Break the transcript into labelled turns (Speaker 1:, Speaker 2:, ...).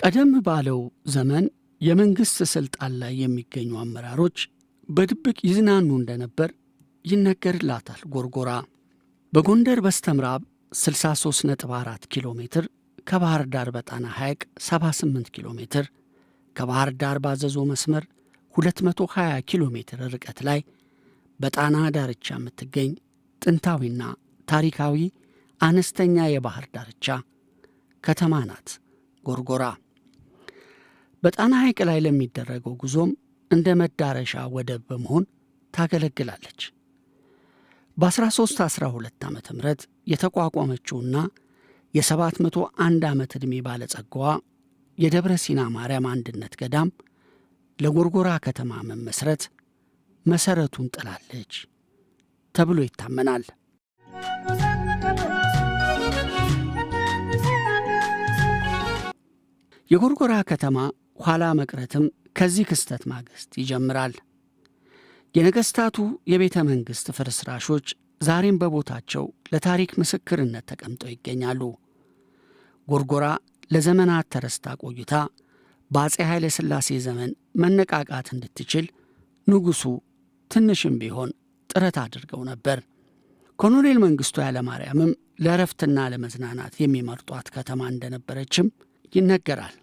Speaker 1: ቀደም ባለው ዘመን የመንግስት ስልጣን ላይ የሚገኙ አመራሮች በድብቅ ይዝናኑ እንደነበር ይነገርላታል ጎርጎራ። በጎንደር በስተምዕራብ 63.4 ኪሎ ሜትር፣ ከባህር ዳር በጣና ሐይቅ 78 ኪሎ ሜትር፣ ከባህር ዳር ባዘዞ መስመር 220 ኪሎ ሜትር ርቀት ላይ በጣና ዳርቻ የምትገኝ ጥንታዊና ታሪካዊ አነስተኛ የባህር ዳርቻ ከተማ ናት ጎርጎራ። በጣና ሐይቅ ላይ ለሚደረገው ጉዞም እንደ መዳረሻ ወደብ በመሆን ታገለግላለች። በ1312 ዓ.ም የተቋቋመችውና የ701 ዓመት ዕድሜ ባለጸጋዋ የደብረ ሲና ማርያም አንድነት ገዳም ለጎርጎራ ከተማ መመስረት መሠረቱን ጥላለች ተብሎ ይታመናል። የጎርጎራ ከተማ ኋላ መቅረትም ከዚህ ክስተት ማግስት ይጀምራል። የነገሥታቱ የቤተ መንግሥት ፍርስራሾች ዛሬም በቦታቸው ለታሪክ ምስክርነት ተቀምጠው ይገኛሉ። ጎርጎራ ለዘመናት ተረስታ ቆይታ በአፄ ኃይለ ሥላሴ ዘመን መነቃቃት እንድትችል ንጉሡ ትንሽም ቢሆን ጥረት አድርገው ነበር። ኮሎኔል መንግሥቱ ኃይለማርያምም ለእረፍትና ለመዝናናት የሚመርጧት ከተማ እንደነበረችም ይነገራል።